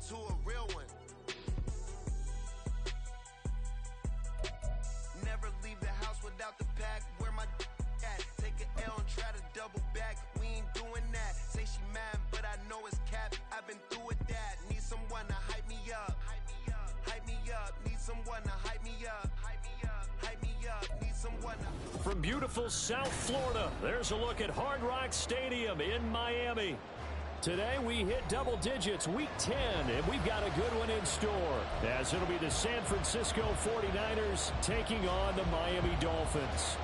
to a real one. Never leave the house without the pack. Where my at? Take an L and try to double back. We ain't doing that. Say she mad, but I know it's cap. I've been through with that. Need someone to hype me up. Hype me up. Hype me up. Need someone to hype me up. Hype me up. Hype me up. Need someone to... From beautiful South Florida, there's a look at Hard Rock Stadium in Miami. Today we hit double digits, week 10, and we've got a good one in store, as it'll be the San Francisco 49ers taking on the Miami Dolphins.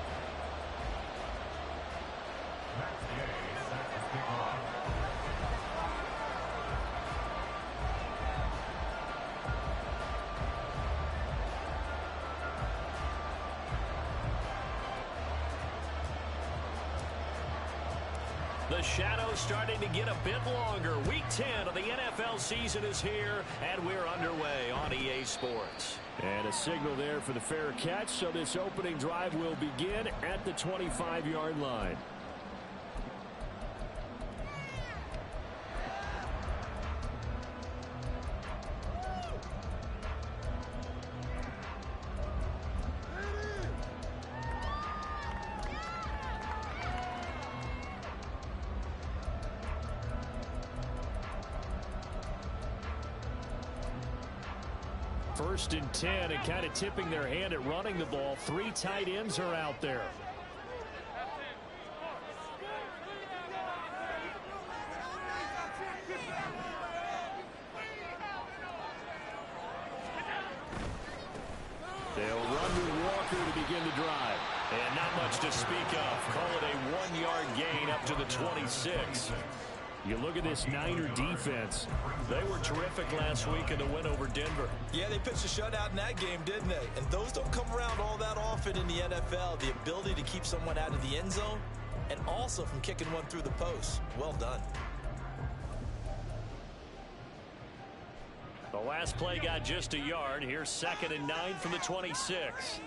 The shadow's starting to get a bit longer. Week 10 of the NFL season is here, and we're underway on EA Sports. And a signal there for the fair catch, so this opening drive will begin at the 25-yard line. First and 10, and kind of tipping their hand at running the ball. 3 tight ends are out there. They'll run with Walker to begin the drive. And not much to speak of. Call it a 1-yard gain up to the 26. You look at this Niner defense. They were terrific last week in the win over Denver. Yeah, they pitched a shutout in that game, didn't they? And those don't come around all that often in the NFL. The ability to keep someone out of the end zone and also from kicking one through the post. Well done. The last play got just a yard. Here's 2nd and 9 from the 26.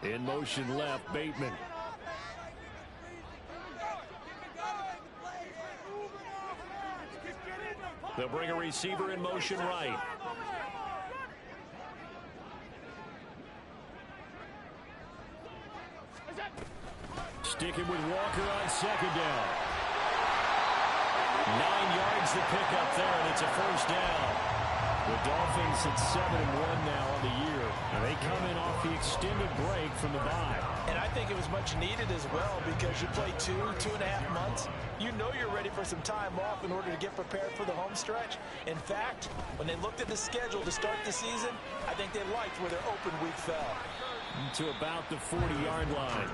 In motion left, Bateman. They'll bring a receiver in motion right. Sticking with Walker on 2nd down. 9 yards to pick up there, and it's a first down. The Dolphins at 7-1 now on the year, and they come in off the extended break from the bye. And I think it was much needed as well, because you play 2.5 months. You know you're ready for some time off in order to get prepared for the home stretch. In fact, when they looked at the schedule to start the season, I think they liked where their open week fell. To about the 40-yard line.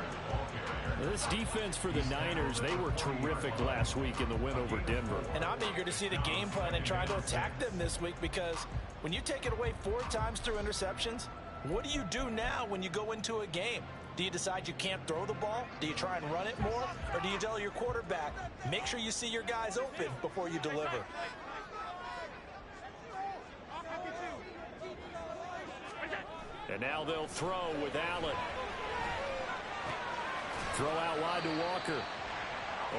This defense for the Niners, they were terrific last week in the win over Denver. And I'm eager to see the game plan and try to attack them this week, because when you take it away 4 times through interceptions, what do you do now when you go into a game? Do you decide you can't throw the ball? Do you try and run it more? Or do you tell your quarterback, make sure you see your guys open before you deliver? And now they'll throw with Allen. Throw out wide to Walker.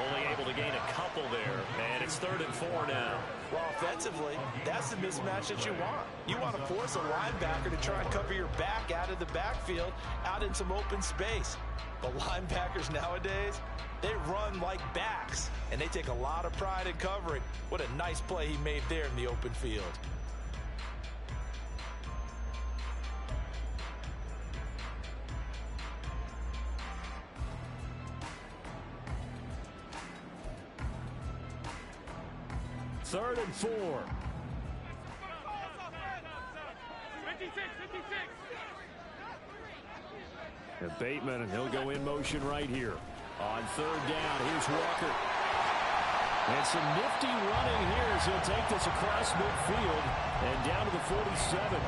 Only able to gain a couple there, and it's 3rd and 4 now. Well, offensively, that's the mismatch that you want. You want to force a linebacker to try and cover your back out of the backfield, out in some open space. The linebackers nowadays, they run like backs, and they take a lot of pride in covering. What a nice play he made there in the open field. Third and 4. 56. And Bateman, and he'll go in motion right here. On 3rd down, here's Walker. And some nifty running here as he'll take this across midfield and down to the 47.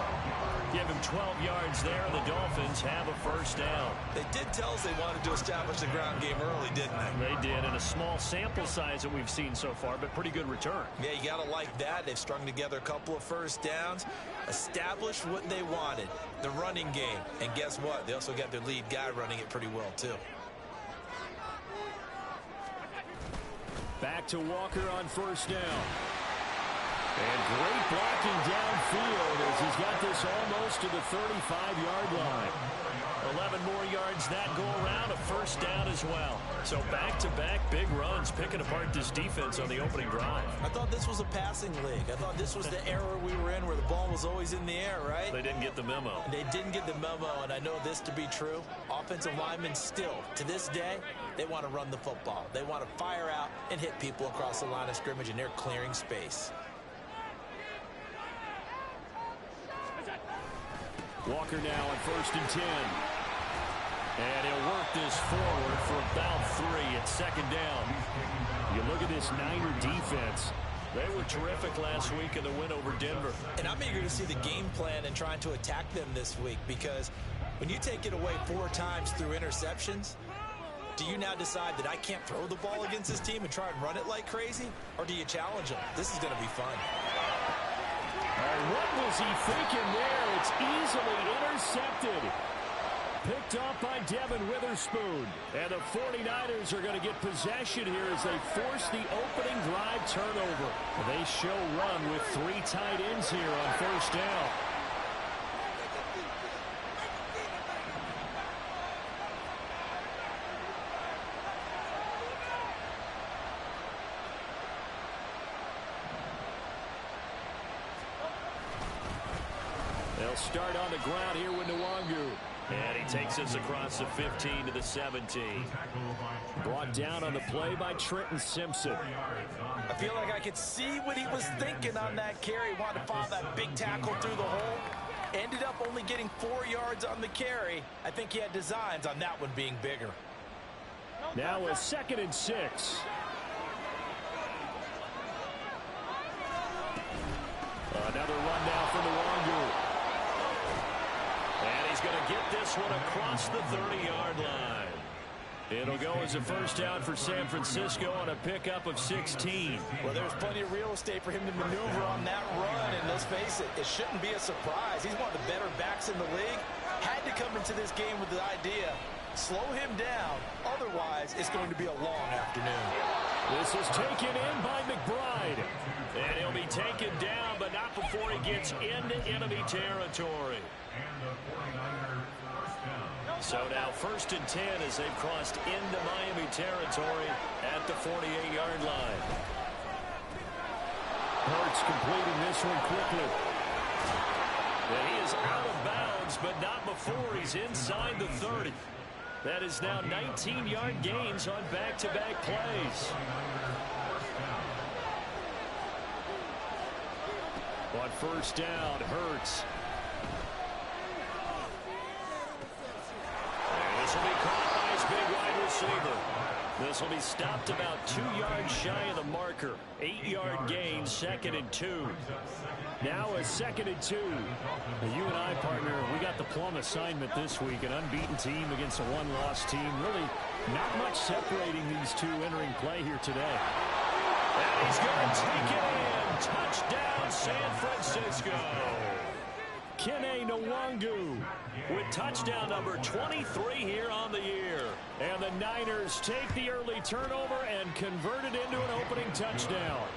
Give him 12 yards there, and the Dolphins have a first down. They did tell us they wanted to establish the ground game early, didn't they? They did, in a small sample size that we've seen so far, but pretty good return. Yeah, you got to like that. They've strung together a couple of first downs, established what they wanted, the running game. And guess what? They also got their lead guy running it pretty well, too. Back to Walker on 1st down. And great blocking downfield as he's got this almost to the 35-yard line. 11 more yards that go around, a first down as well. So back-to-back big runs picking apart this defense on the opening drive. I thought this was a passing league. I thought this was the era we were in where the ball was always in the air, right? They didn't get the memo. They didn't get the memo, and I know this to be true. Offensive linemen still, to this day, they want to run the football. They want to fire out and hit people across the line of scrimmage, and they're clearing space. Walker now on 1st and 10. And he'll work this forward for about 3 at 2nd down. You look at this Niner defense. They were terrific last week in the win over Denver. And I'm eager to see the game plan and trying to attack them this week, because when you take it away 4 times through interceptions, do you now decide that I can't throw the ball against this team and try and run it like crazy? Or do you challenge them? This is going to be fun. What was he thinking there? It's easily intercepted. Picked off by Devin Witherspoon. And the 49ers are going to get possession here as they force the opening drive turnover. They show run with 3 tight ends here on 1st down. They'll start on the ground here with Nwangu. And he takes us across the 15 to the 17. Brought down on the play by Trenton Simpson. I feel like I could see what he was thinking on that carry. Wanted to follow that big tackle through the hole. Ended up only getting 4 yards on the carry. I think he had designs on that one being bigger. Now a 2nd and 6. Another run now for Nwangu. And he's going to get this one across the 30-yard line. It'll go as a first down for San Francisco on a pickup of 16. Well, there's plenty of real estate for him to maneuver on that run, and let's face it, it shouldn't be a surprise. He's one of the better backs in the league. Had to come into this game with the idea, slow him down, otherwise it's going to be a long afternoon. This is taken in by McBride. And he'll be taken down, but not before he gets into enemy territory. So now 1st and 10 as they've crossed into Miami territory at the 48-yard line. Hurts completing this one quickly. And he is out of bounds, but not before he's inside the 30. That is now 19-yard gains on back-to-back plays. On 1st down, Hurts. This will be caught by his big wide receiver. This will be stopped about 2 yards shy of the marker. 8-yard gain, 2nd and 2. Now a 2nd and 2. You and I, partner, we got the plum assignment this week. An unbeaten team against a one-loss team. Really not much separating these two entering play here today. And he's going to take it in. Touchdown, San Francisco. Kene Nwangu with touchdown number 23 here on the year. And the Niners take the early turnover and convert it into an opening touchdown.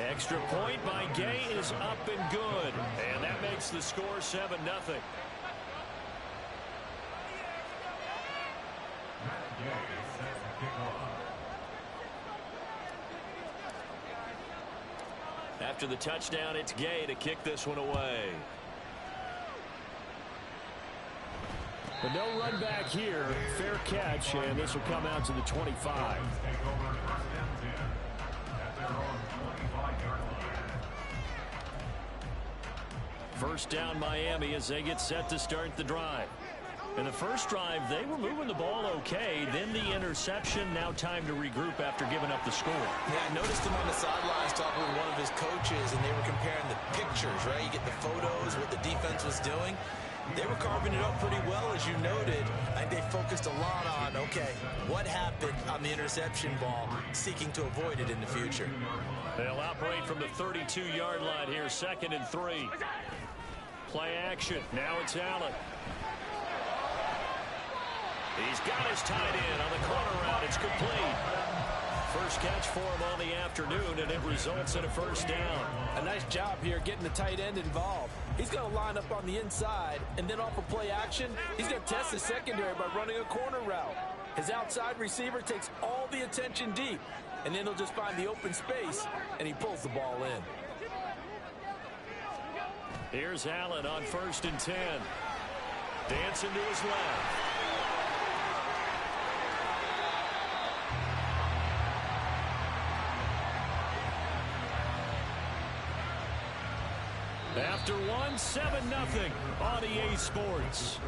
Extra point by Gay is up and good. And that makes the score 7-0. After the touchdown, it's Gay to kick this one away. But no run back here. Fair catch, and this will come out to the 25. First down Miami as they get set to start the drive. In the first drive, they were moving the ball okay. Then the interception. Now time to regroup after giving up the score. Yeah, I noticed him on the sidelines talking with one of his coaches, and they were comparing the pictures, right? You get the photos, what the defense was doing. They were carving it up pretty well, as you noted. I think they focused a lot on, okay, what happened on the interception ball, seeking to avoid it in the future. They'll operate from the 32-yard line here, 2nd and 3. Play action. Now it's Allen. He's got his tight end on the corner route. It's complete. first catch for him on the afternoon, and it results in a first down. A nice job here getting the tight end involved. He's going to line up on the inside, and then off of play action, he's going to test his secondary by running a corner route. His outside receiver takes all the attention deep, and then he'll just find the open space, and he pulls the ball in. Here's Allen on 1st and 10. Dancing to his left. After 7-0 on EA Sports.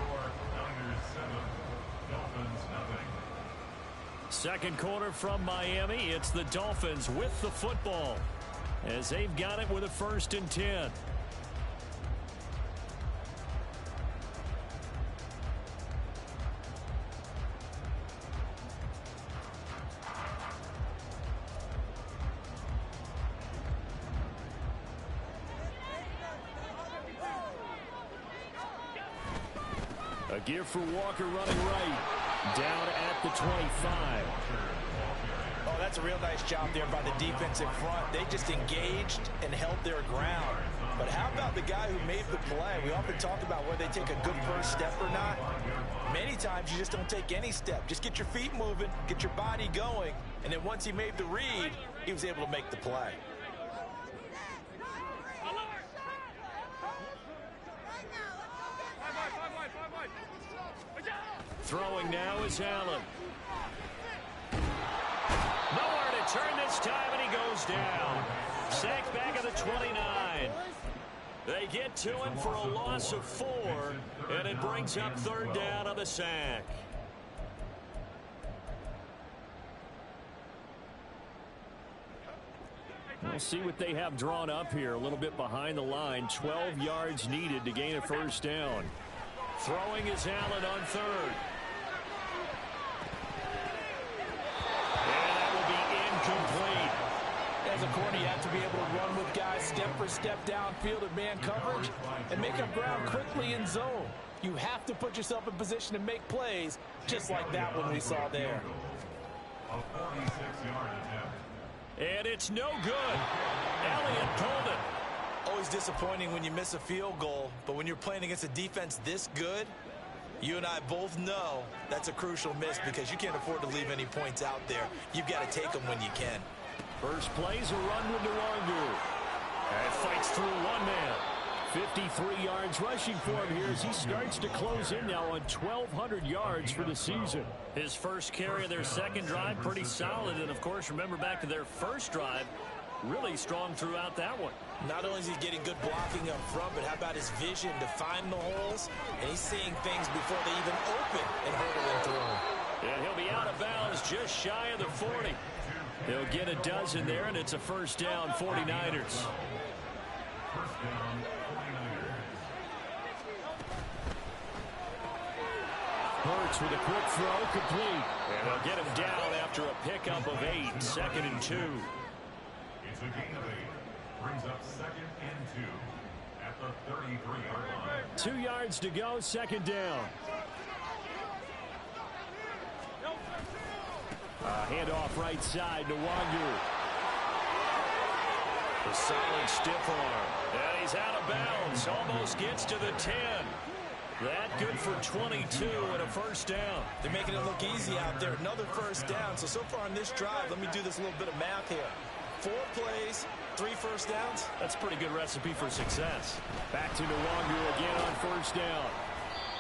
Second quarter from Miami. It's the Dolphins with the football as they've got it with a 1st and 10. A give for Walker running right. Down at the 25. Oh, that's a real nice job there by the defensive front. They just engaged and held their ground. But how about the guy who made the play? We often talk about whether they take a good first step or not. Many times you just don't take any step. Just get your feet moving, get your body going, and then once he made the read, he was able to make the play. Throwing now is Allen. Nowhere to turn this time, and he goes down. Sacked back at the 29. They get to him for a loss of 4, and it brings up 3rd down on the sack. We'll see what they have drawn up here. A little bit behind the line. 12 yards needed to gain a 1st down. Throwing is Allen on 3rd. And that will be incomplete. As a corner, you have to be able to run with guys step for step downfield at man coverage and make up ground quickly in zone. You have to put yourself in position to make plays just like that one we saw there. And it's no good. Elliott pulled it. Always disappointing when you miss a field goal, but when you're playing against a defense this good, you and I both know that's a crucial miss because you can't afford to leave any points out there. You've got to take them when you can. First play's a run with Nwangu. And fights through one man. 53 yards rushing for him here as he starts to close in now on 1,200 yards for the season. His first carry of their second drive, pretty solid. And, of course, remember back to their first drive, really strong throughout that one. Not only is he getting good blocking up front, but how about his vision to find the holes? And he's seeing things before they even open and hurdling through them. And he'll be out of bounds just shy of the 40. He'll get a dozen there, and it's a 1st down, 49ers. Hurts with a quick throw, complete. And they'll get him down after a pickup of 8, 2nd and 2. It's a gain of 8. Brings up 2nd and 2 at the 33-yard line. 2 yards to go, 2nd down. Handoff right side to Nwangu. A solid stiff arm. And he's out of bounds. Almost gets to the 10. That good for 22 and a 1st down. They're making it look easy out there. Another 1st down. So far on this drive, let me do this little bit of math here. 4 plays, 3 1st downs. That's a pretty good recipe for success. Back to Nwangu again on 1st down.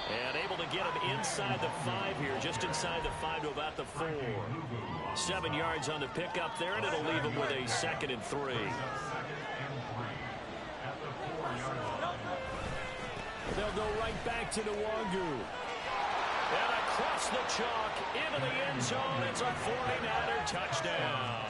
And able to get him inside the 5 here, just inside the 5 to about the 4. 7 yards on the pickup there, and it'll leave him with a 2nd and 3. They'll go right back to Nwangu. And across the chalk into the end zone. It's a 49er touchdown.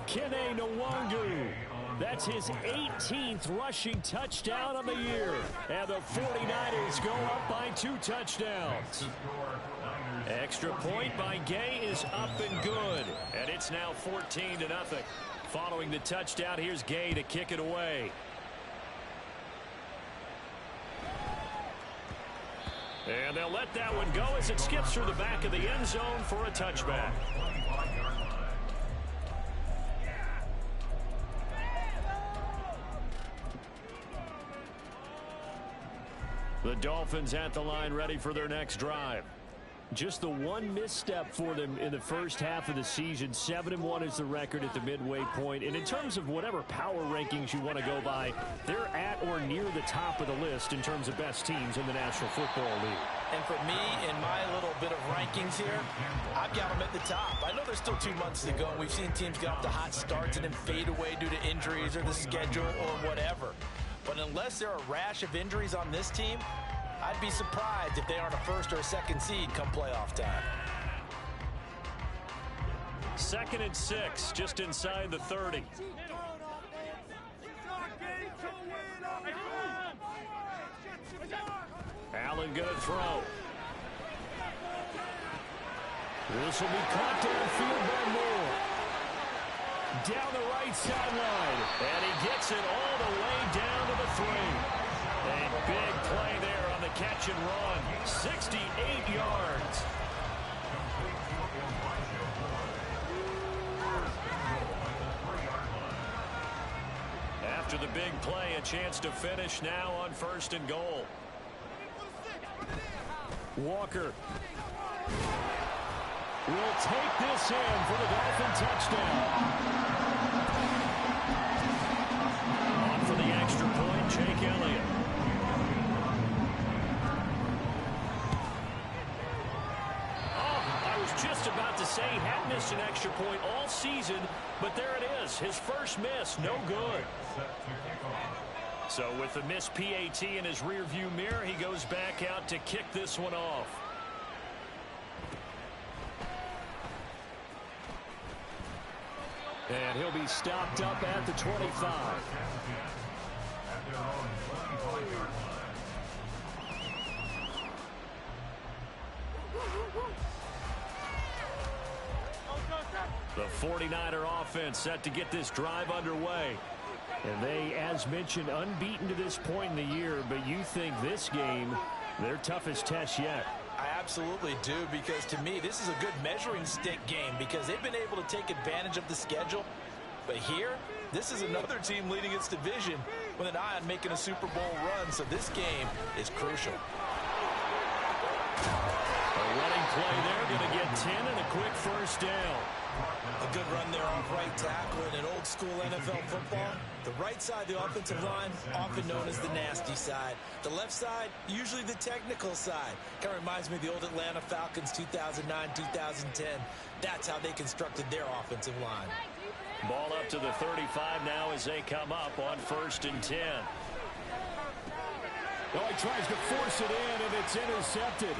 Kene Nwangu. That's his 18th rushing touchdown of the year. And the 49ers go up by 2 touchdowns. Extra point by Gay is up and good. And it's now 14-0. Following the touchdown, here's Gay to kick it away. And they'll let that one go as it skips through the back of the end zone for a touchback. The Dolphins at the line ready for their next drive. Just the one misstep for them in the first half of the season. 7-1 is the record at the midway point. And in terms of whatever power rankings you want to go by, they're at or near the top of the list in terms of best teams in the National Football League. And for me, in my little bit of rankings here, I've got them at the top. I know there's still 2 months to go, and we've seen teams get off to hot starts and then fade away due to injuries or the schedule or whatever. But unless there are a rash of injuries on this team, I'd be surprised if they aren't a first or a second seed come playoff time. 2nd and 6, just inside the 30. Allen going to throw. This will be caught downfield by Moore. Down the right sideline. And he gets it all the way down to the 3. A big play there on the catch and run. 68 yards. After the big play, a chance to finish now on 1st and goal. Walker will take this in for the Dolphin touchdown. On for the extra point, Jake Elliott. I was just about to say he hadn't missed an extra point all season, but there it is. His first miss, no good. So with the missed PAT in his rearview mirror, he goes back out to kick this one off. And he'll be stopped up at the 25. The 49er offense set to get this drive underway. And they, as mentioned, unbeaten to this point in the year, but you think this game, their toughest test yet. I absolutely do, because to me, this is a good measuring stick game because they've been able to take advantage of the schedule. But here, this is another team leading its division with an eye on making a Super Bowl run, so this game is crucial. A running play there, going to get 10 and a quick first down. A good run there off right tackle in an old-school NFL football. The right side, the offensive line, often known as the nasty side. The left side, usually the technical side. Kind of reminds me of the old Atlanta Falcons 2009-2010. That's how they constructed their offensive line. Ball up to the 35 now as they come up on 1st and 10. Oh, he tries to force it in, and it's intercepted.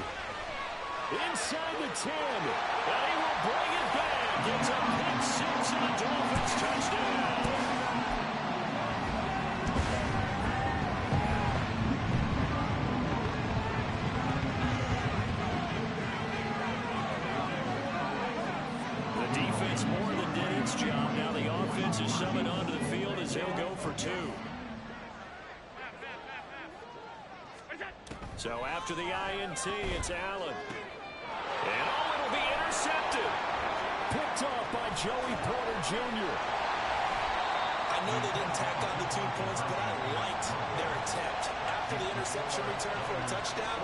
Inside the 10, and he will bring it back. It's a pick 6 and a Dolphins touchdown. The defense more than did its job. Now the offense is summoned onto the field as he'll go for 2. So after the INT, it's Allen. And it'll be intercepted. Picked off by Joey Porter Jr. I know they didn't tack on the 2 points, but I liked their attempt. After the interception return for a touchdown,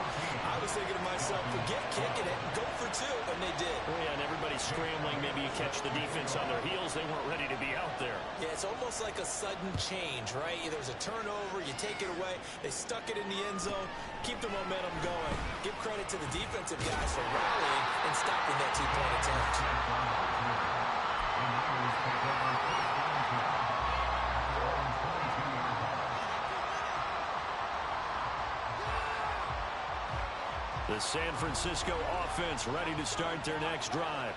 I was thinking to myself, forget kicking it, go for 2, and they did. Oh, yeah, and everybody's scrambling. Maybe you catch the defense on their heels. They weren't ready to be out there. Yeah, it's almost like a sudden change, right? There's a turnover, you take it away. They stuck it in the end zone. Keep the momentum going. Give credit to the defensive guys for rallying and stopping that 2-point attempt. The San Francisco offense ready to start their next drive.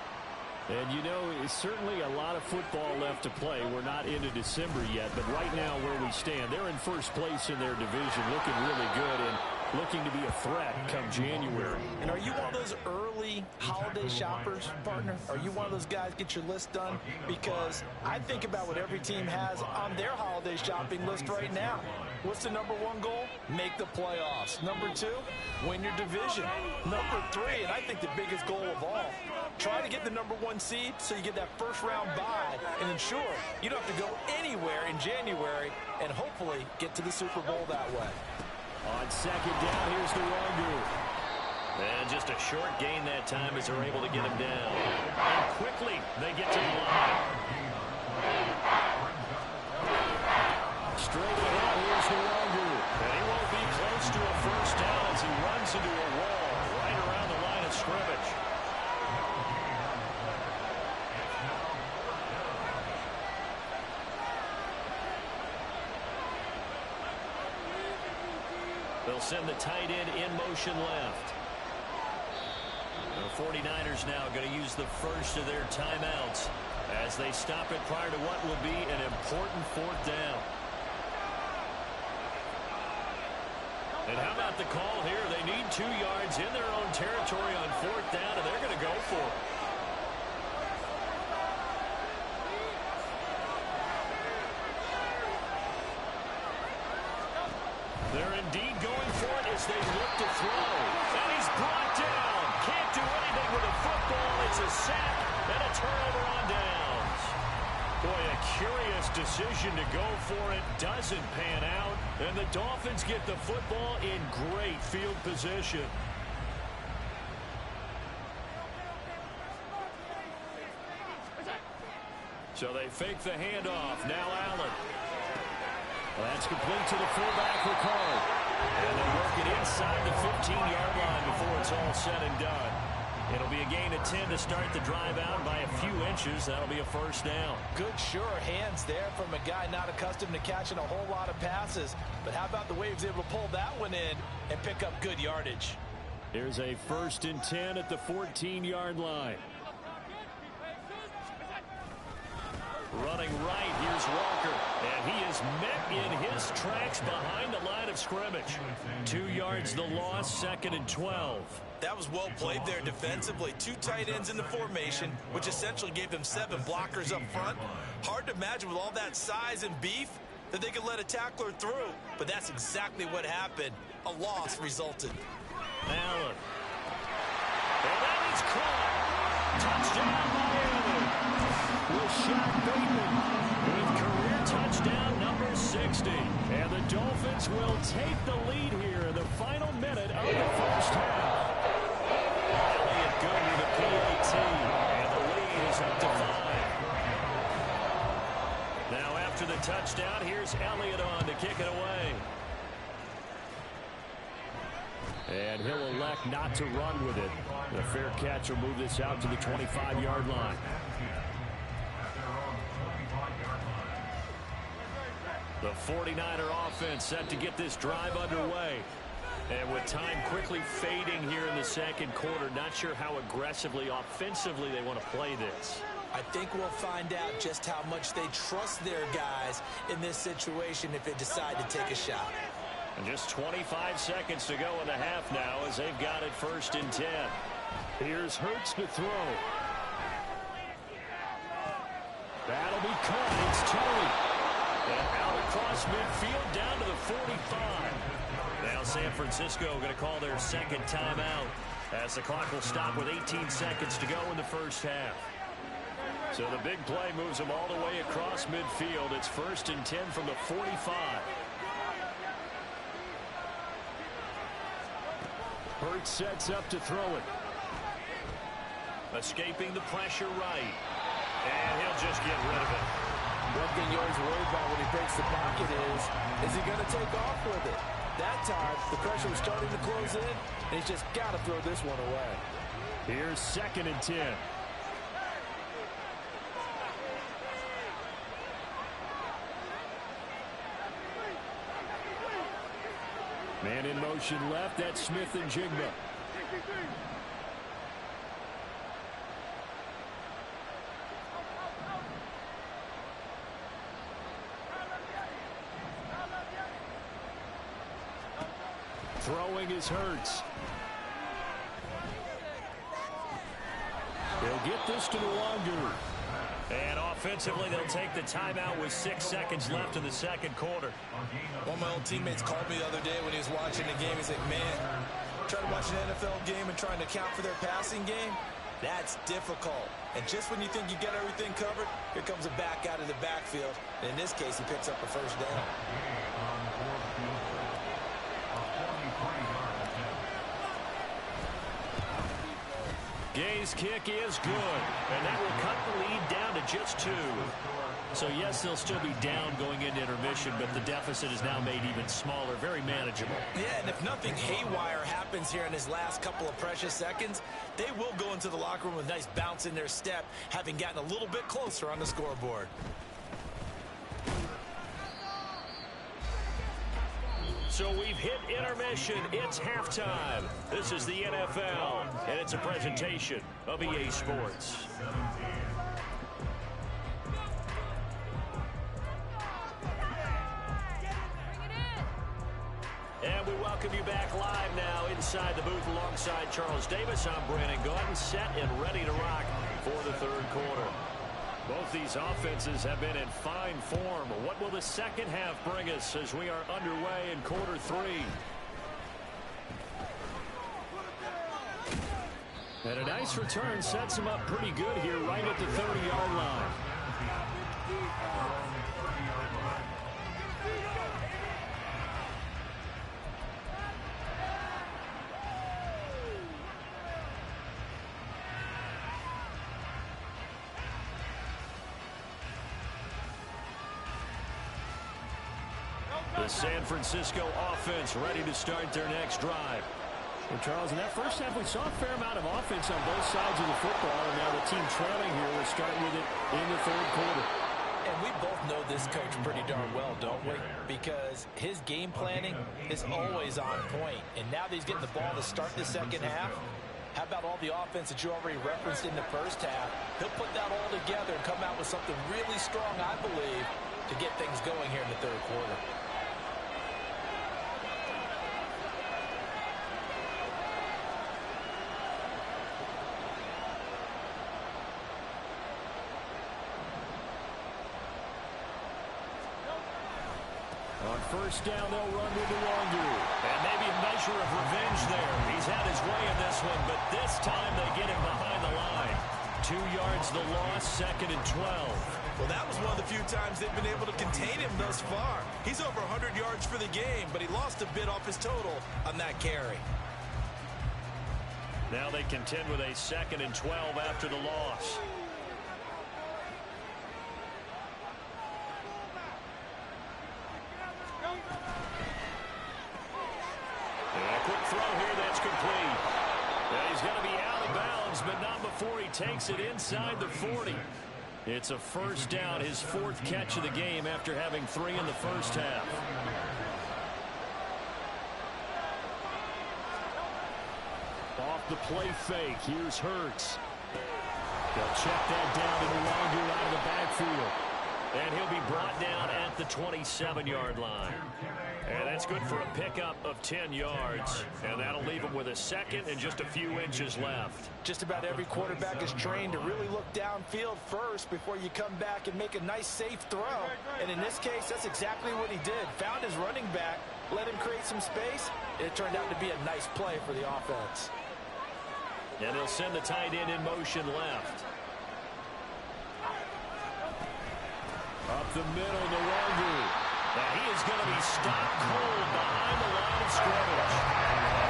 And, you know, it's certainly a lot of football left to play. We're not into December yet, but right now where we stand, they're in first place in their division, looking really good and looking to be a threat come January. And are you one of those early holiday shoppers, partner? Are you one of those guys get your list done? Because I think about what every team has on their holiday shopping list right now. What's the number 1 goal? Make the playoffs. Number 2, win your division. Number 3, and I think the biggest goal of all, try to get the number 1 seed so you get that first round bye and ensure you don't have to go anywhere in January and hopefully get to the Super Bowl that way. On second down, here's Nwangu. And just a short gain that time as they're able to get him down. And quickly, they get to the line. Straight ahead, here's Nwangu. And he won't be close to a first down as he runs into a wall right around the line of scrimmage. They'll send the tight end in motion left. The 49ers now going to use the first of their timeouts as they stop it prior to what will be an important fourth down. And how about the call here? They need 2 yards in their own territory on fourth down, and they're going to go for it. They're indeed going for it as they look to throw. And he's brought down. Can't do anything with the football. It's a sack and a turnover on downs. Boy, a curious decision to go for it. Doesn't pan out. And the Dolphins get the football in great field position. So they fake the handoff. Now Allen. Well, that's complete to the fullback, Ricard. And they work it inside the 15-yard line before it's all said and done. It'll be a gain of 10 to start the drive out by a few inches. That'll be a first down. Good, sure hands there from a guy not accustomed to catching a whole lot of passes. But how about the way he was able to pull that one in and pick up good yardage? Here's a 1st and 10 at the 14-yard line. Running right, here's Walker. And he is met in his tracks behind the line of scrimmage. 2 yards the loss, 2nd and 12. That was well played there defensively. 2 tight ends in the formation, which essentially gave them 7 blockers up front. Hard to imagine with all that size and beef that they could let a tackler through. But that's exactly what happened. A loss resulted. Allen. And that is caught. Touchdown, Miami. Rashad Bateman with career touchdown number 60. And the Dolphins will take the lead here in the final minute of the first half. Elliott good with a PAT. And the lead is up to 5. Now after the touchdown, here's Elliott on to kick it away. And he'll elect not to run with it. The fair catch will move this out to the 25-yard line. The 49er offense set to get this drive underway. And with time quickly fading here in the second quarter, not sure how aggressively, offensively they want to play this. I think we'll find out just how much they trust their guys in this situation if they decide to take a shot. And just 25 seconds to go in the half now as they've got it 1st and 10. Here's Hurts to throw. That'll be caught. It's Tully. And out across midfield down to the 45. Now San Francisco going to call their second timeout as the clock will stop with 18 seconds to go in the first half. So the big play moves them all the way across midfield. It's 1st and 10 from the 45. Hurts sets up to throw it. Escaping the pressure right. And he'll just get rid of it. One thing you're always worried about when he breaks the pocket is he going to take off with it? That time, the pressure was starting to close in, and he's just got to throw this one away. Here's 2nd and 10. Man in motion left. That's Smith and Jigba. Throwing is Hurts. They'll get this to Nwangu. And offensively, they'll take the timeout with 6 seconds left in the second quarter. One of my old teammates called me the other day when he was watching the game. He's like, man, trying to watch an NFL game and trying to account for their passing game, that's difficult. And just when you think you get everything covered, here comes a back out of the backfield. And in this case, he picks up a first down. Gay's kick is good, and that will cut the lead down to just 2. So, yes, they'll still be down going into intermission, but the deficit is now made even smaller, very manageable. Yeah, and if nothing haywire happens here in his last couple of precious seconds, they will go into the locker room with a nice bounce in their step, having gotten a little bit closer on the scoreboard. So we've hit intermission. It's halftime. This is the NFL, and it's a presentation of EA Sports. And we welcome you back live now inside the booth alongside Charles Davis. I'm Brandon Gaudin, set and ready to rock for the third quarter. Both these offenses have been in fine form. What will the second half bring us as we are underway in quarter 3? And a nice return sets him up pretty good here right at the 30-yard line. The San Francisco offense ready to start their next drive. Well, Charles, in that first half, we saw a fair amount of offense on both sides of the football, and now the team trailing here will start with it in the third quarter. And we both know this coach pretty darn well, don't we? Because his game planning is always on point. And now that he's getting the ball to start the second half, how about all the offense that you already referenced in the first half? He'll put that all together and come out with something really strong, I believe, to get things going here in the third quarter. On first down, they'll run with Luongo. And maybe a measure of revenge there. He's had his way in this one, but this time they get him behind the line. 2 yards the loss, 2nd and 12. Well, that was one of the few times they've been able to contain him thus far. He's over 100 yards for the game, but he lost a bit off his total on that carry. Now they contend with a 2nd and 12 after the loss. Quick throw here, that's complete. And he's going to be out of bounds, but not before he takes it inside the 40. It's a first down, his 4th catch of the game after having 3 in the first half. Off the play fake, here's Hurts. They'll check that down to Luongo out of the backfield. And he'll be brought down at the 27-yard line. And that's good for a pickup of 10 yards. And that'll leave him with a 2nd and just a few inches left. Just about every quarterback is trained to really look downfield first before you come back and make a nice, safe throw. And in this case, that's exactly what he did. Found his running back, let him create some space. It turned out to be a nice play for the offense. And they'll send the tight end in motion left. Up the middle, Luongo. Now he is going to be stopped cold behind the line of scrimmage.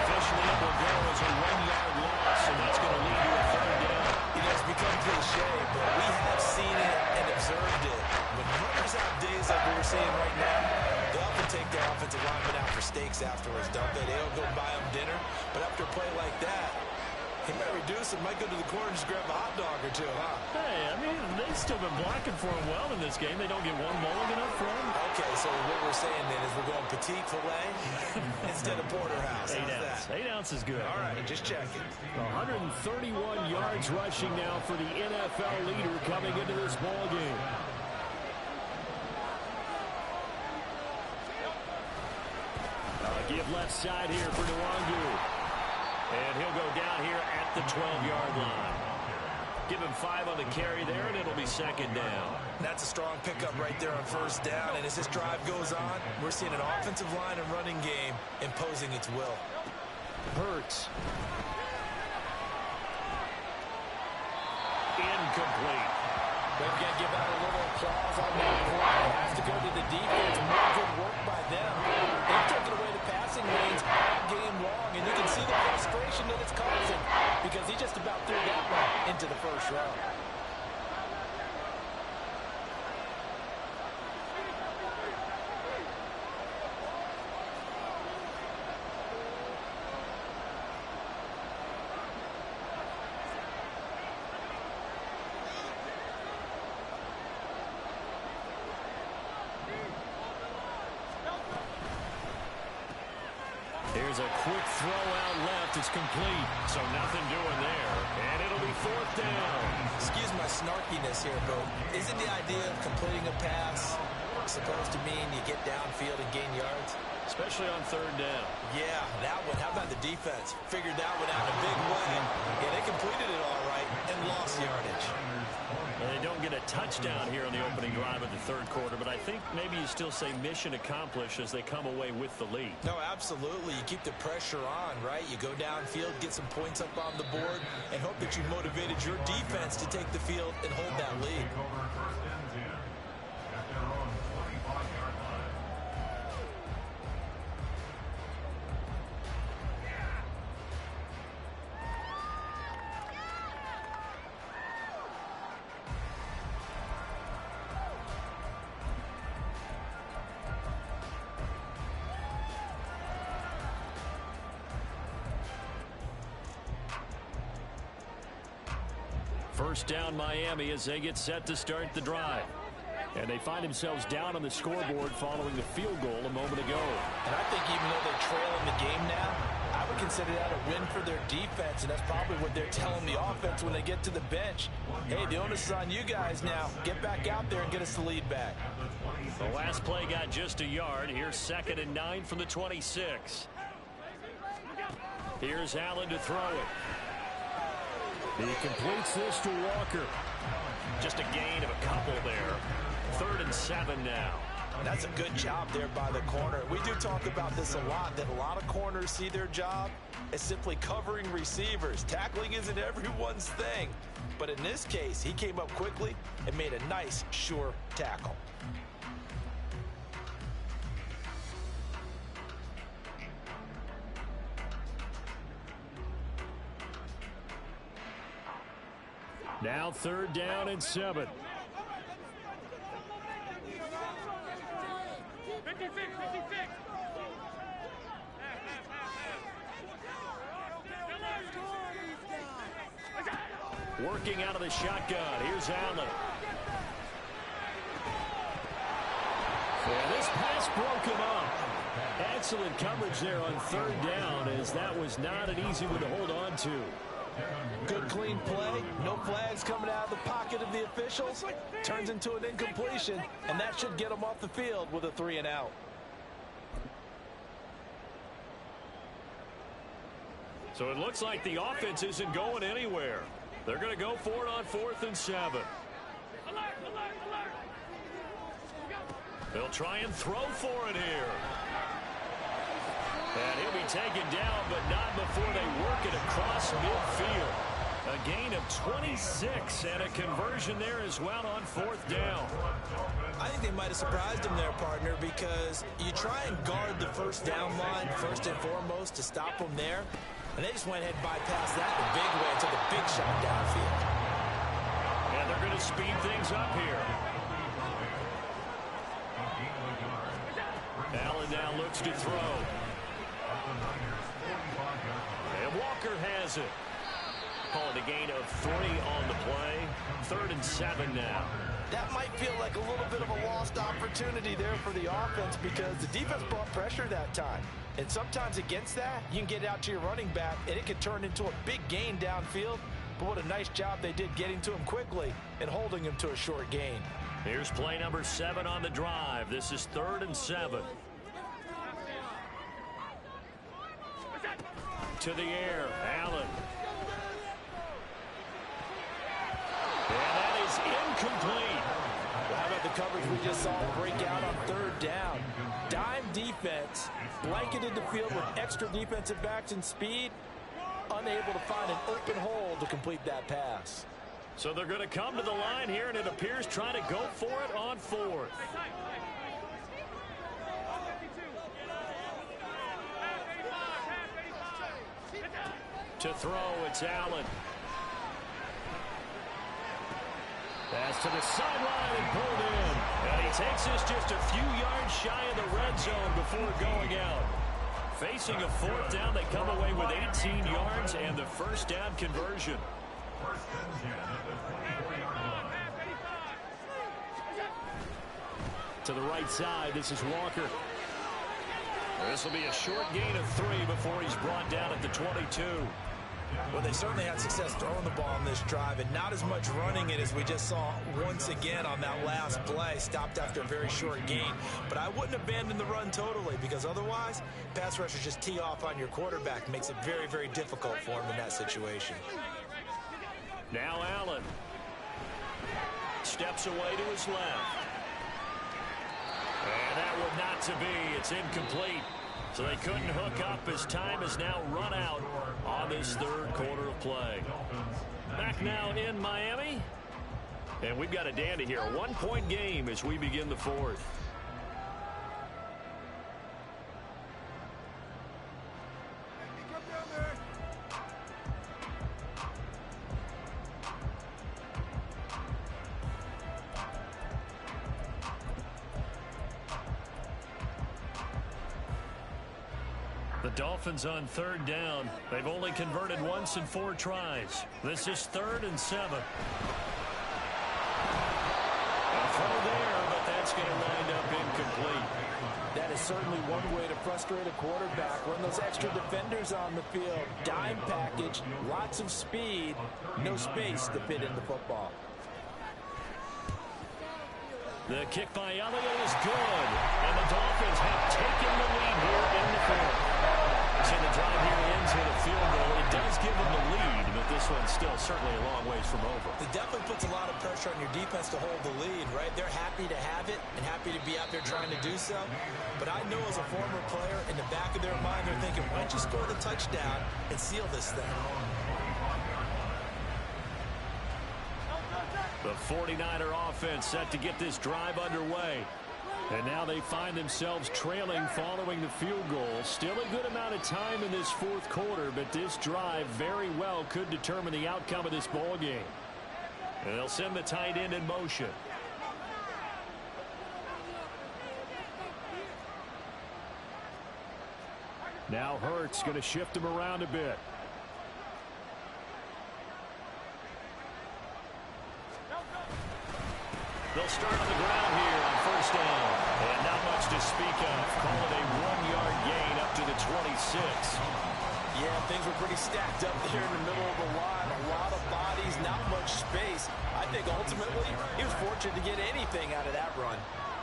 Officially it will go as a 1-yard loss, and that's going to lead to a 3rd down. You know, it's become cliche, but we have seen it and observed it. When runners have days like we're seeing right now, they often take their offensive linemen out for steaks afterwards, don't they? They don't go buy them dinner, but after a play like that, he might reduce it, might go to the corner and just grab a hot dog or two, huh? Hey, I mean, they've still been blocking for him well in this game. They don't get one mulligan up for him. Okay, so what we're saying then is we're going petite filet instead of porterhouse. 8 ounce. 8 ounce is good. All right, just checking. 131 yards rushing now for the NFL leader coming into this ball game. Give left side here for Luongo. And he'll go down here at the 12-yard line. Give him 5 on the carry there, and it'll be 2nd down. That's a strong pickup right there on first down. And as this drive goes on, we're seeing an offensive line and running game imposing its will. Hurts. Incomplete. They've got to give out a little applause on that play. It has to go to the defense. More good work by them. They've taken away the passing lanes all game long, and you can see the frustration that it's causing. because he just about threw that one into the first row. Here's a quick throw out left. It's complete. So nothing doing there. And it'll be 4th down. Excuse my snarkiness here, but isn't the idea of completing a pass supposed to mean you get downfield and gain yards? Especially on 3rd down. Yeah, that one. How about the defense? Figured that one out in a big way. Yeah, they completed it all right and lost yardage. Well, they don't get a touchdown here on the opening drive of the 3rd quarter, but I think maybe you still say mission accomplished as they come away with the lead. No, absolutely. You keep the pressure on, right? You go downfield, get some points up on the board, and hope that you motivated your defense to take the field and hold that lead. First down Miami as they get set to start the drive. And they find themselves down on the scoreboard following the field goal a moment ago. And I think even though they're trailing the game now, I would consider that a win for their defense, and that's probably what they're telling the offense when they get to the bench. Hey, the onus is on you guys now. Get back out there and get us the lead back. The last play got just a yard. Here's 2nd and 9 from the 26. Here's Allen to throw it. He completes this to Walker. Just a gain of a couple there. 3rd and 7 now. That's a good job there by the corner. We do talk about this a lot, that a lot of corners see their job as simply covering receivers. Tackling isn't everyone's thing. But in this case, he came up quickly and made a nice, sure tackle. Now 3rd down and 7. 56. Working out of the shotgun. Here's Allen. And this pass broken up. Excellent coverage there on 3rd down, as that was not an easy one to hold on to. Good clean play. No flags coming out of the pocket of the officials. Turns into an incompletion, and that should get them off the field with a 3 and out. So it looks like the offense isn't going anywhere. They're going to go for it on 4th and 7. They'll try and throw for it here. And he'll be taken down, but not before they work it across midfield. A gain of 26 and a conversion there as well on 4th down. I think they might have surprised him there, partner, because you try and guard the first down line first and foremost to stop them there. And they just went ahead and bypassed that in a big way and took a big shot downfield. And they're going to speed things up here. Allen now looks to throw. And Walker has it. Calling a gain of 3 on the play. 3rd and 7 now. That might feel like a little bit of a lost opportunity there for the offense because the defense brought pressure that time. And sometimes against that, you can get out to your running back, and it can turn into a big gain downfield. But what a nice job they did getting to him quickly and holding him to a short gain. Here's play number 7 on the drive. This is 3rd and 7. To the air, Allen. And that is incomplete. Well, how about the coverage we just saw break out on 3rd down? Dime defense, blanketed the field with extra defensive backs and speed, unable to find an open hole to complete that pass. So they're going to come to the line here, and it appears trying to go for it on 4th. To throw, it's Allen. Pass to the sideline and pulled in. And he takes this just a few yards shy of the red zone before going out. Facing a fourth down, they come away with 18 yards and the first down conversion. First and 10 at the 24-yard line. To the right side, this is Walker. This will be a short gain of 3 before he's brought down at the 22. Well, they certainly had success throwing the ball on this drive, and not as much running it as we just saw once again on that last play. Stopped after a very short gain. But I wouldn't abandon the run totally, because otherwise, pass rushers just tee off on your quarterback. Makes it very, very difficult for him in that situation. Now Allen steps away to his left. And that would not to be. It's incomplete. So they couldn't hook up as time is now run out on this third quarter of play. Back now in Miami. And we've got a dandy here. A one-point game as we begin the fourth. The Dolphins on third down. They've only converted once in 4 tries. This is 3rd and 7. A throw there, but that's going to wind up incomplete. That is certainly one way to frustrate a quarterback. Run those extra defenders on the field. Dime package, lots of speed, no space to fit in the football. The kick by Elliott is good. And the Dolphins have taken the lead here in the fourth. See, the drive here ends with a field goal. It does give them the lead, but this one's still certainly a long ways from over. It definitely puts a lot of pressure on your defense to hold the lead, right? They're happy to have it and happy to be out there trying to do so. But I know as a former player, in the back of their mind, they're thinking, why don't you score the touchdown and seal this thing? The 49er offense set to get this drive underway. And now they find themselves trailing following the field goal. Still a good amount of time in this fourth quarter, but this drive very well could determine the outcome of this ball game. And they'll send the tight end in motion. Now Hurts going to shift him around a bit. They'll start on the ground here on first down. And not much to speak of. Call it a 1-yard gain up to the 26. Yeah, things were pretty stacked up there in the middle of the line. A lot of bodies, not much space. I think ultimately he was fortunate to get anything out of that run.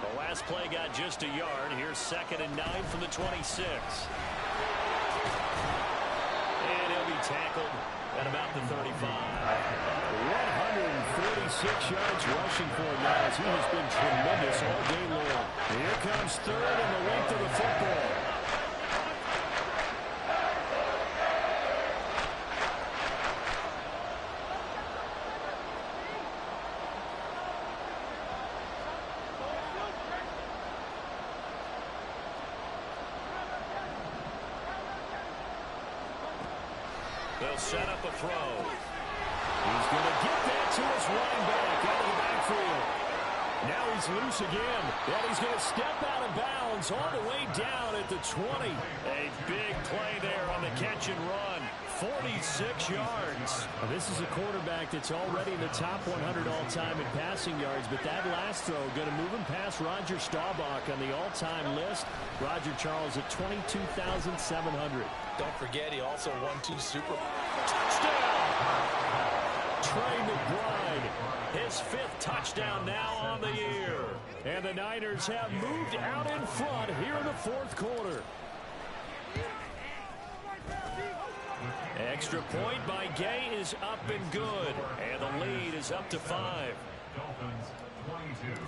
The last play got just a yard. Here's 2nd and 9 from the 26. And he'll be tackled at about the 35. 146 yards rushing for him now as he has been tremendous all day long. Here comes 3rd and the length of the football. They'll set up a throw. He's going to get that to his running back out of the backfield. Now he's loose again. And he's going to step out of bounds all the way down at the 20. A big play there on the catch and run. 46 yards. Now, this is a quarterback that's already in the top 100 all-time in passing yards, but that last throw going to move him past Roger Staubach on the all-time list. Roger Charles at 22,700. Don't forget, he also won 2 Super Bowls. Touchdown! Trey McBride, his 5th touchdown now on the year. And the Niners have moved out in front here in the fourth quarter. Extra point by Gay is up and good. And the lead is up to 5. Dolphins 22.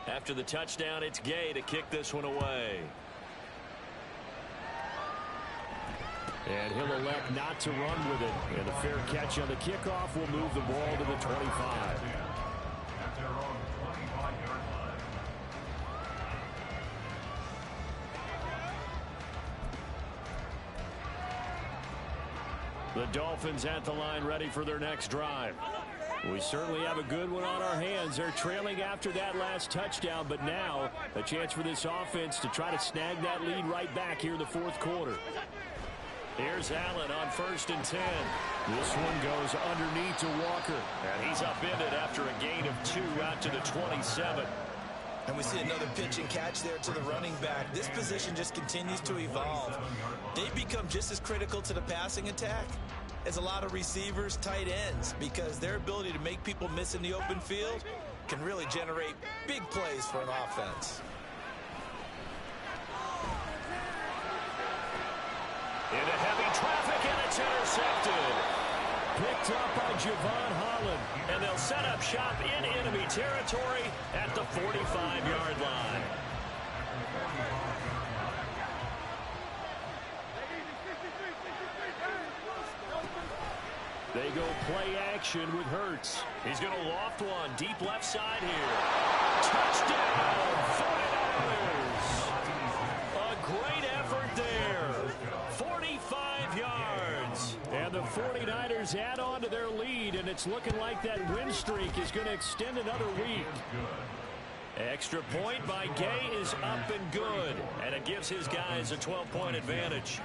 After the touchdown, it's Gay to kick this one away. And he'll elect not to run with it. And a fair catch on the kickoff will move the ball to the 25. At their own 25-yard line. The Dolphins at the line ready for their next drive. We certainly have a good one on our hands. They're trailing after that last touchdown, but now a chance for this offense to try to snag that lead right back here in the fourth quarter. Here's Allen on 1st and 10. This one goes underneath to Walker. And he's upended after a gain of 2 out to the 27. And we see another pitch and catch there to the running back. This position just continues to evolve. They become just as critical to the passing attack as a lot of receivers, tight ends, because their ability to make people miss in the open field can really generate big plays for an offense. Into heavy traffic, and it's intercepted. Picked up by Javon Holland, and they'll set up shop in enemy territory at the 45-yard line. They go play action with Hurts. He's going to loft one deep left side here. Touchdown, 49ers. A great effort there. 45 yards. And the 49ers add on to their lead, and it's looking like that win streak is going to extend another week. Extra point by Gay is up and good, and it gives his guys a 12-point advantage.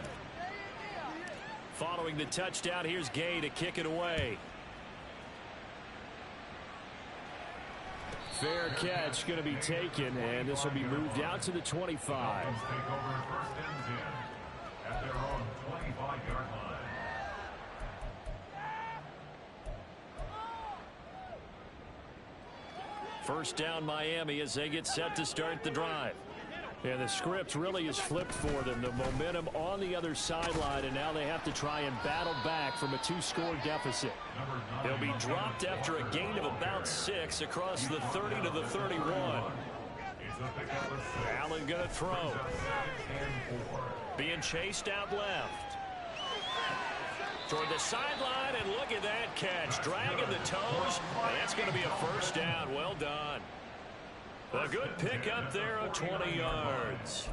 Following the touchdown, here's Gay to kick it away. Fair catch going to be taken, and this will be moved out to the 25. Take over 1st and 10 at their own 25-yard line. First down Miami as they get set to start the drive. And the script really is flipped for them. The momentum on the other sideline, and now they have to try and battle back from a 2-score deficit. They'll be dropped after a gain of about 6 across the 30 to the 31. Allen going to throw. Being chased out left. Toward the sideline, and look at that catch. Dragging the toes, and that's going to be a first down. Well done. A good pick up there of 20 yards.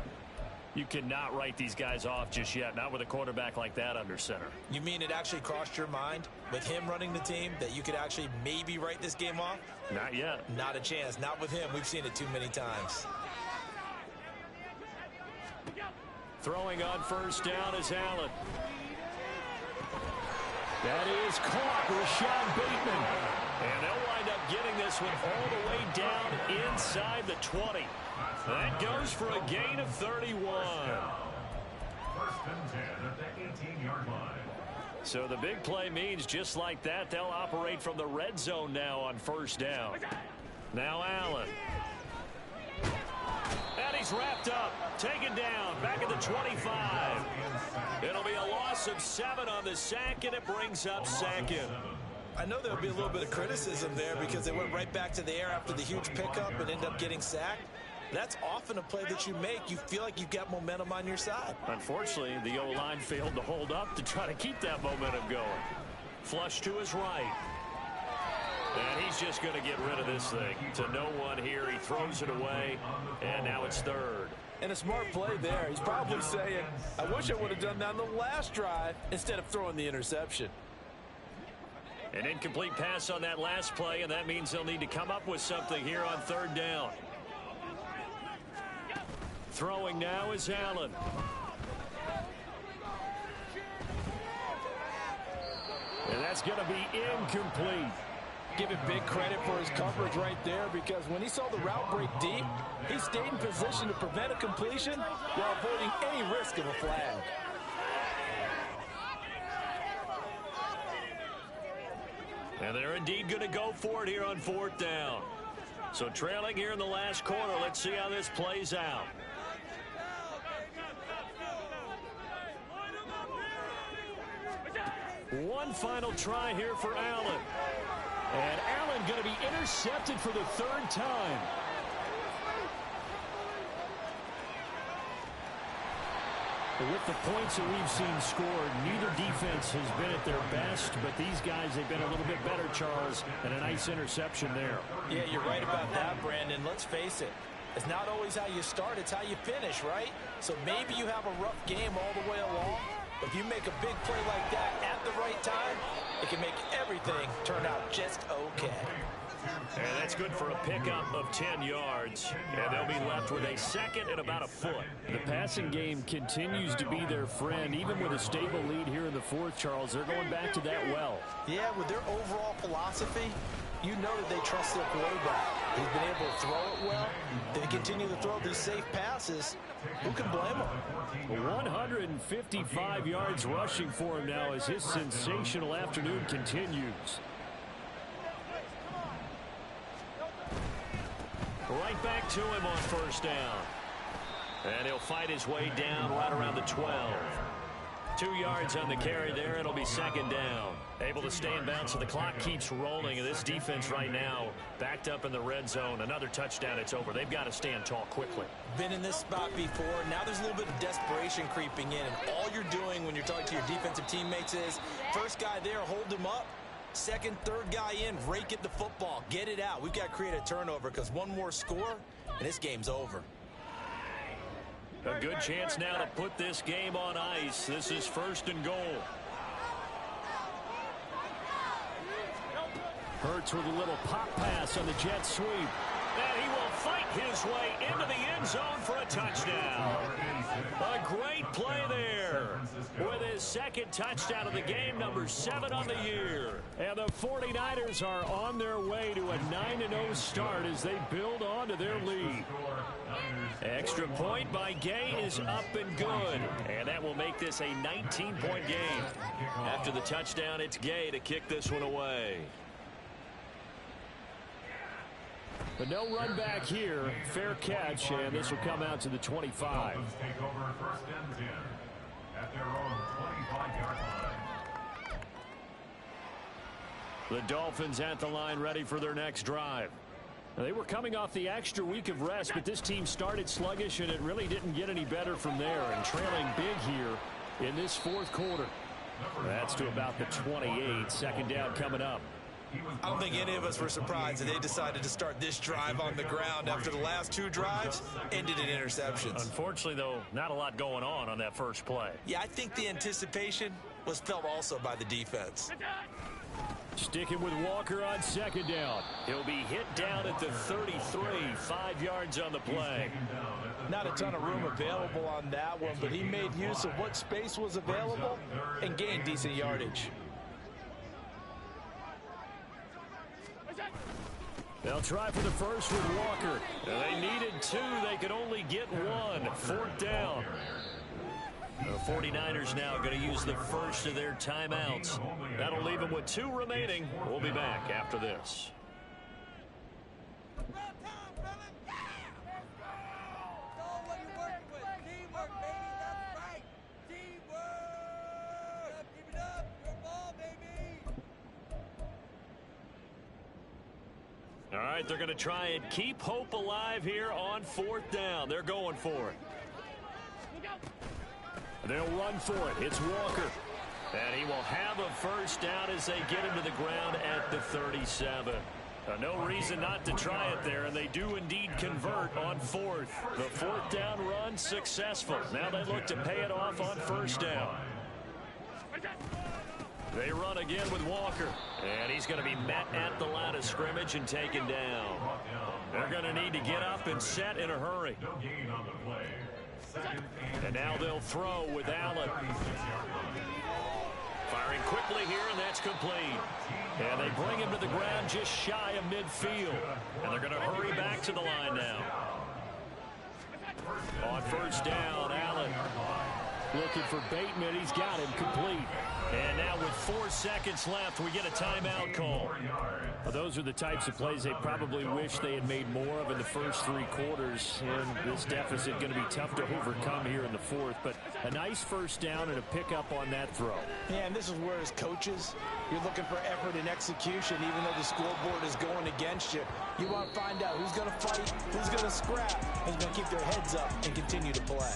You cannot write these guys off just yet, not with a quarterback like that under center. You mean it actually crossed your mind with him running the team that you could actually maybe write this game off? Not yet. Not a chance. Not with him. We've seen it too many times. Throwing on first down is Allen. That is caught. Rashad Bateman. And they'll wind up getting this one all the way down inside the 20. That goes for a gain of 31. 1st and 10 at the 18-yard line. So the big play means just like that, they'll operate from the red zone now on first down. Now Allen. And he's wrapped up. Taken down. Back at the 25. It'll be a loss of 7 on the sack, and it brings up second. I know there'll be a little bit of criticism there because they went right back to the air after the huge pickup and end up getting sacked. That's often a play that you make. You feel like you've got momentum on your side. Unfortunately, the O-line failed to hold up to try to keep that momentum going. Flush to his right. And he's just going to get rid of this thing. To no one here. He throws it away, and now it's third. And a smart play there. He's probably saying, I wish I would have done that on the last drive instead of throwing the interception. An incomplete pass on that last play, and that means they'll need to come up with something here on third down. Throwing now is Allen. And that's going to be incomplete. Give him big credit for his coverage right there, because when he saw the route break deep, he stayed in position to prevent a completion while avoiding any risk of a flag. And they're indeed going to go for it here on fourth down. So trailing here in the last quarter. Let's see how this plays out. One final try here for Allen. And Allen going to be intercepted for the third time. With the points that we've seen scored, neither defense has been at their best, but these guys, they've been a little bit better, Charles, and a nice interception there. Yeah, you're right about that, Brandon. Let's face it. It's not always how you start, it's how you finish, right? So maybe you have a rough game all the way along, If you make a big play like that at the right time, it can make everything turn out just okay. And that's good for a pickup of 10 yards. And they'll be left with a second and about a foot. The passing game continues to be their friend. Even with a stable lead here in the fourth, Charles, they're going back to that well. Yeah, with their overall philosophy, you know that they trust their quarterback. He's been able to throw it well. They continue to throw these safe passes. Who can blame them? 155 yards rushing for him now as his sensational afternoon continues. Right back to him on first down. And he'll fight his way down right around the 12. 2 yards on the carry there. It'll be second down. Able to stay in bounds, so the clock keeps rolling. And this defense right now backed up in the red zone. Another touchdown, it's over. They've got to stand tall quickly. Been in this spot before. Now there's a little bit of desperation creeping in. And all you're doing when you're talking to your defensive teammates is, first guy there, hold him up. Second, third guy in, rake at the football. Get it out. We've got to create a turnover because one more score, and this game's over. A good chance now to put this game on ice. This is first and goal. Hurts with a little pop pass on the jet sweep. And he will fight his way into the end zone for a touchdown. A great play there. With his second touchdown of the game, number 7 on the year. And the 49ers are on their way to a 9-0 start as they build on to their lead. Extra point by Gay is up and good. And that will make this a 19-point game. After the touchdown, it's Gay to kick this one away. But no run back here. Fair catch, and this will come out to the 25. Dolphins take over first and 10 at their own 25-yard line. The Dolphins at the line, ready for their next drive. Now, they were coming off the extra week of rest, but this team started sluggish, and it really didn't get any better from there. And trailing big here in this fourth quarter. That's to about the 28. Second down coming up. I don't think any of us were surprised that they decided to start this drive on the ground after the last 2 drives ended in interceptions. Unfortunately, though, not a lot going on that first play. Yeah, I think the anticipation was felt also by the defense. Sticking with Walker on second down. He'll be hit down at the 33, 5 yards on the play. Not a ton of room available on that one, but he made use of what space was available and gained decent yardage. They'll try for the first with Walker. They needed 2. They could only get 1. Fourth down. The 49ers now going to use the first of their timeouts. That'll leave them with 2 remaining. We'll be back after this. All right, they're going to try and keep hope alive here on fourth down. They're going for it. They'll run for it. It's Walker. And he will have a first down as they get him to the ground at the 37. No reason not to try it there, and they do indeed convert on fourth. The fourth down run successful. Now they look to pay it off on first down. They run again with Walker. And he's going to be met at the line of scrimmage and taken down. They're going to need to get up and set in a hurry. And now they'll throw with Allen. Firing quickly here, and that's complete. And they bring him to the ground just shy of midfield. And they're going to hurry back to the line now. On first down, Allen looking for Bateman. He's got him complete. And now with 4 seconds left, we get a timeout call. Well, those are the types of plays they probably wish they had made more of in the first 3 quarters. And this deficit going to be tough to overcome here in the fourth. But a nice first down and a pickup on that throw. Yeah, and this is where as coaches, you're looking for effort and execution, even though the scoreboard is going against you. You want to find out who's going to fight, who's going to scrap, who's going to keep their heads up and continue to play.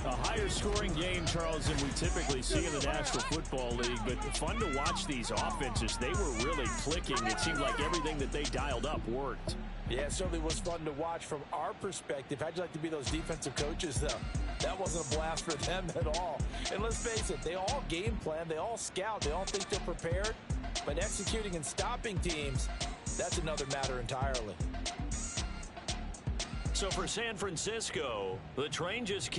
A higher scoring game, Charles, than we typically see in the National Football League, but fun to watch these offenses. They were really clicking. It seemed like everything that they dialed up worked. Yeah, it certainly was fun to watch from our perspective. How'd you like to be those defensive coaches, though? That wasn't a blast for them at all. And let's face it, they all game plan, they all scout, they all think they're prepared. But executing and stopping teams, that's another matter entirely. So for San Francisco, the train just keeps